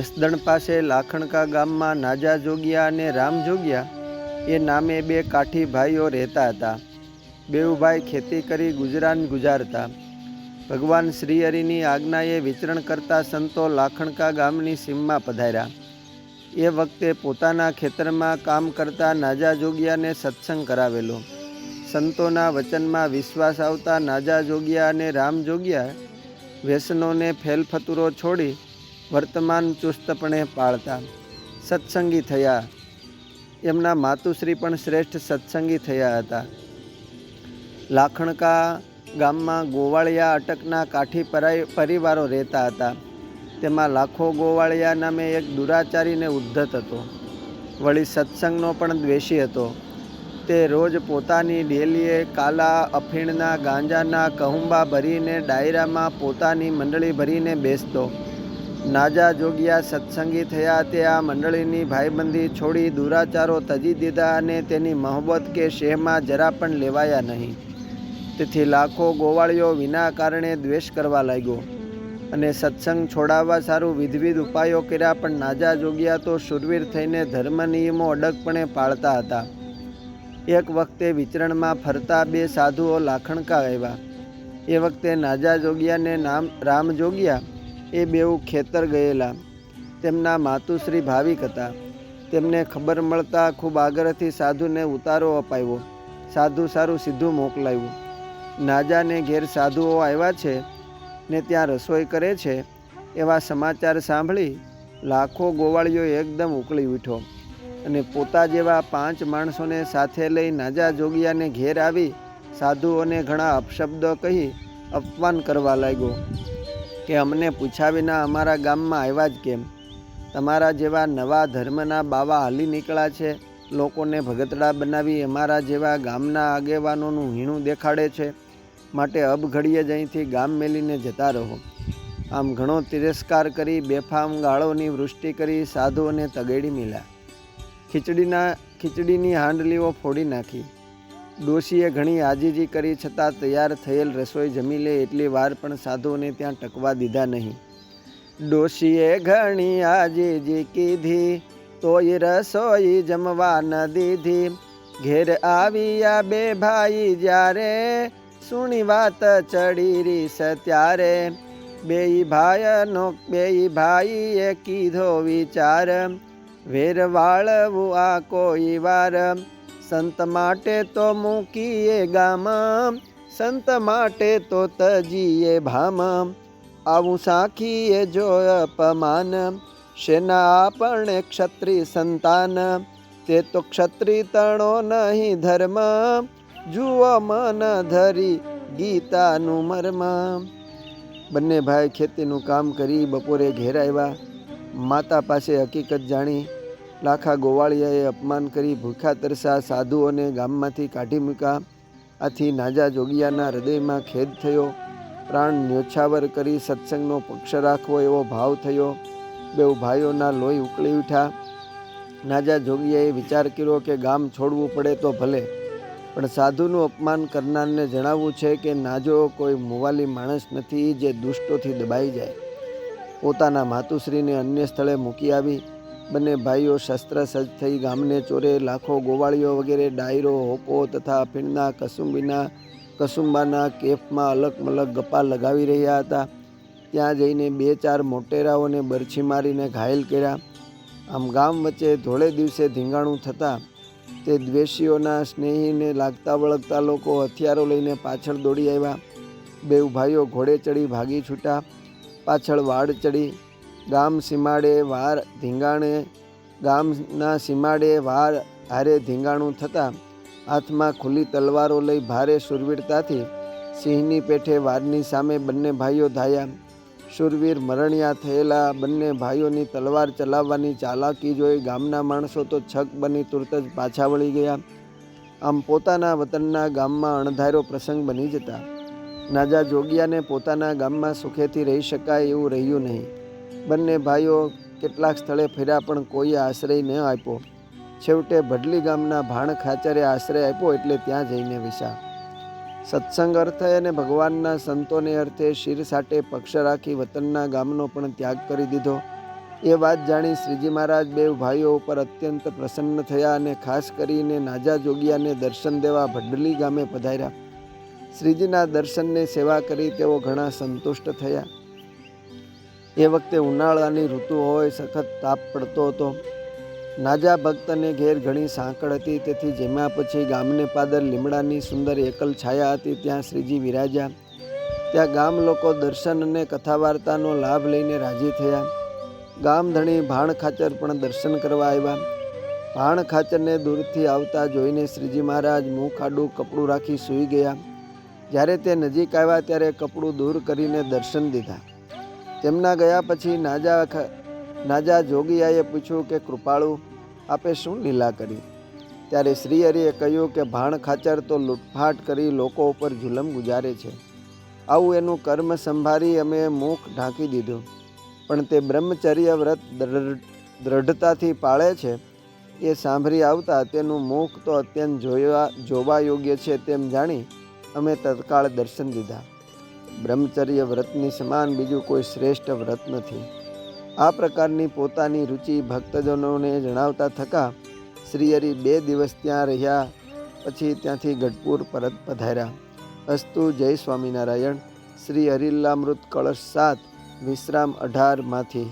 જસદણ પાસે લાખણકા ગામમાં નાજા જોગિયા અને રામ જોગિયા એ નામે બે કાઠી ભાઈઓ રહેતા હતા. બેઉ ભાઈ ખેતી કરી ગુજરાન ગુજારતા. ભગવાન શ્રીહરિની આજ્ઞાએ વિચરણ કરતા સંતો લાખણકા ગામની સીમમાં પધાર્યા. એ વખતે પોતાના ખેતરમાં કામ કરતા નાજા જોગિયાને સત્સંગ કરાવેલો. સંતોના વચનમાં વિશ્વાસ આવતા નાજા જોગિયા અને રામ જોગિયા વ્યસનોને ફેલફતુરો છોડી વર્તમાન ચુસ્તપણે પાળતા સત્સંગી થયા. એમના માતુશ્રી પણ શ્રેષ્ઠ સત્સંગી થયા હતા. લાખણકા ગામમાં ગોવાળિયા અટકના કાઠી પરિવારો રહેતા હતા. તેમાં લાખો ગોવાળિયા નામે એક દુરાચારીને ઉદ્ધત હતો. વળી સત્સંગનો પણ દ્વેષી હતો. તે રોજ પોતાની ડેલીએ કાલા અફીણના ગાંજાના કહુંબા ભરીને ડાયરામાં પોતાની મંડળી ભરીને બેસતો. નાજા જોગિયા સત્સંગી થયા તે આ મંડળીની ભાઈબંધી છોડી દુરાચારો તજી દીધા અને તેની મહોબત કે શેહમાં જરા પણ લેવાયા નહીં. તેથી લાખો ગોવાળીઓ વિના કારણે દ્વેષ કરવા લાગ્યો અને સત્સંગ છોડાવવા સારું વિધવિધ ઉપાયો કર્યા, પણ નાજા જોગિયા તો શૂરવીર થઈને ધર્મ નિયમો અડગપણે પાળતા હતા. એક વખતે વિચરણમાં ફરતા બે સાધુઓ લાખણકા આવ્યા. એ વખતે નાજા જોગિયાને નામ રામ જોગિયા એ બેઉ ખેતર ગયેલા. તેમના માતુશ્રી ભાવિક હતા. તેમને ખબર મળતા ખૂબ આગ્રહથી સાધુને ઉતારો અપાવ્યો. સાધુ સારું સીધું મોકલાવ્યું. નાજાને ઘેર સાધુઓ આવ્યા છે ને ત્યાં રસોઈ કરે છે એવા સમાચાર સાંભળી લાખો ગોવાળીઓ એકદમ ઉકળી ઉઠ્યો અને પોતા જેવા 5 માણસોને સાથે લઈ નાજા જોગિયાને ઘેર આવી સાધુઓને ઘણા અપશબ્દો કહી અપમાન કરવા લાગ્યો કે અમને પૂછ્યા વિના અમારા ગામમાં આવ્યા જ કેમ? તમારા જેવા નવા ધર્મના બાવા હાલી નીકળ્યા છે. લોકોને ભગતડા બનાવી અમારા જેવા ગામના આગેવાનોનું હીણું દેખાડે છે. માટે અબઘડીએ જ અહીંથી ગામ મેલીને જતા રહો. આમ ઘણો તિરસ્કાર કરી બેફામ ગાળોની વૃષ્ટિ કરી સાધુઓને તગેડી મિલ્યા. ખીચડીની હાંડલીઓ ફોડી નાખી. ડોશીએ ઘણી આજીજી કરી છતાં તૈયાર થયેલ રસોઈ જમી લે એટલી વાર પણ સાધુઓને ત્યાં ટકવા દીધા નહીં. ડોશીએ ઘણી આજીજી કીધી તોય રસોઈ જમવા ન દીધી. ઘેર આવ્યા બે ભાઈ જ્યારે સુણી વાત ચડી રીસ ત્યારે બેય ભાઈએ કીધો વિચાર વેર વાળવું આ કોઈ વાર. સંત માટે તો મૂકીએ ગામ સંત માટે તો તજીએ ભામ આવું સાખીએ જો અપમાન શેના આપણે ક્ષત્રિય સંતાન તે તો ક્ષત્રિય તણો નહીં ધર્મ જુઓ મન ધરી ગીતાનું મર્મ. બંને ભાઈ ખેતીનું કામ કરી બપોરે ઘેર આવ્યા. માતા પાસે હકીકત જાણી લાખા ગોવાળિયાએ અપમાન કરી ભૂખ્યા તરસા સાધુઓને ગામમાંથી કાઢી મૂક્યા. આથી નાજા જોગિયાના હૃદયમાં ખેદ થયો. પ્રાણ ન્યોછાવર કરી સત્સંગનો પક્ષ રાખવો એવો ભાવ થયો. બેઉ ભાઈઓના લોહી ઉકળી ઉઠ્યા. નાજા જોગિયાએ વિચાર કર્યો કે ગામ છોડવું પડે તો ભલે, પણ સાધુનું અપમાન કરનારને જણાવવું છે કે નાજો કોઈ મુવાલી માણસ નથી જે દુષ્ટોથી દબાઈ જાય. પોતાના માતુશ્રીને અન્ય સ્થળે મૂકી આવી બંને ભાઈઓ શસ્ત્ર સજ્જ થઈ ગામને ચોરે લાખો ગોવાળીઓ વગેરે ડાયરો હોપો તથા અફીણના કસુંબાના કેફમાં અલગ મલક ગપ્પા લગાવી રહ્યા હતા. ત્યાં જઈને 2-4 મોટેરાઓને બરછી મારીને ઘાયલ કર્યા. આમ ગામ વચ્ચે ધોળે દિવસે ધીંગાણું થતાં તે દ્વેષીઓના સ્નેહીને લાગતા વળગતા લોકો હથિયારો લઈને પાછળ દોડી આવ્યા. બેઉ ભાઈઓ ઘોડે ચડી ભાગી છૂટા. પાછળ વાડ ચડી ગામના સીમાડે વાર હારે ધીંગાણું થતાં હાથમાં ખુલ્લી તલવારો લઈ ભારે શૂરવીરતાથી સિંહની પેઠે વારની સામે બંને ભાઈઓ ધાયા. શૂરવીર મરણિયા થયેલા બંને ભાઈઓની તલવાર ચલાવવાની ચાલાકી જોઈ ગામના માણસો તો છક બની તુરત જ પાછા વળી ગયા. આમ પોતાના વતનના ગામમાં અણધાર્યો પ્રસંગ બની જતા નાજા જોગિયાને પોતાના ગામમાં સુખેથી રહી શકાય એવું રહ્યું નહીં. બંને ભાઈઓ કેટલાક સ્થળે ફર્યા પણ કોઈએ આશ્રય ન આપ્યો. છેવટે ભડલી ગામના ભાણ ખાચરે આશ્રય આપ્યો એટલે ત્યાં જઈને વિસા. સત્સંગ અર્થે અને ભગવાનના સંતોને અર્થે શિર સાટે પક્ષ રાખી વતનના ગામનો પણ ત્યાગ કરી દીધો. એ વાત જાણી શ્રીજી મહારાજ બે ભાઈઓ ઉપર અત્યંત પ્રસન્ન થયા અને ખાસ કરીને નાજા જોગિયાને દર્શન દેવા ભડલી ગામે પધાર્યા. શ્રીજીના દર્શનને સેવા કરી તેઓ ઘણા સંતુષ્ટ થયા. એ વખતે ઉનાળાની ઋતુ હોય, સખત તાપ પડતો હતો. નાજા ભક્તને ઘેર ઘણી સાંકળ હતી, તેથી જેમાં પછી ગામને પાદર લીમડાની સુંદર એકલ છાયા હતી ત્યાં શ્રીજી વિરાજ્યા. ત્યાં ગામ લોકો દર્શન અને કથા વાર્તાનો લાભ લઈને રાજી થયા. ગામધણી ભાણ ખાચર પણ દર્શન કરવા આવ્યા. ભાણ ખાચરને દૂરથી આવતા જોઈને શ્રીજી મહારાજ મુખ આડું કપડું રાખી સૂઈ ગયા. જ્યારે તે નજીક આવ્યા ત્યારે કપડું દૂર કરીને દર્શન દીધા. તેમના ગયા પછી નાજા જોગિયાએ પૂછ્યું કે કૃપાળુ, આપે શું લીલા કરી? ત્યારે શ્રી હરિએ કહ્યું કે ભાણ ખાચર તો લૂંટફાટ કરી લોકો ઉપર જુલમ ગુજારે છે. આવું એનું કર્મ સંભાળી અમે મુખ ઢાંકી દીધું, પણ તે બ્રહ્મચર્ય વ્રત દ્રઢતાથી પાળે છે. એ સાંભળી આવતા તેનું મુખ તો અત્યંત જોવા યોગ્ય છે તેમ જાણી અમે તત્કાળ દર્શન દીધા. બ્રહ્મચર્ય વ્રતની સમાન બીજું કોઈ શ્રેષ્ઠ વ્રત નથી. આ પ્રકારની પોતાની રુચિ ભક્તજનોને જણાવતા થકા શ્રીહરિ 2 દિવસ ત્યાં રહ્યા. પછી ત્યાંથી ગઢપુર પરત પધાર્યા. અસ્તુ. જય સ્વામિનારાયણ. શ્રી હરિલામૃત કળશ 7 વિશ્રામ 18 માંથી.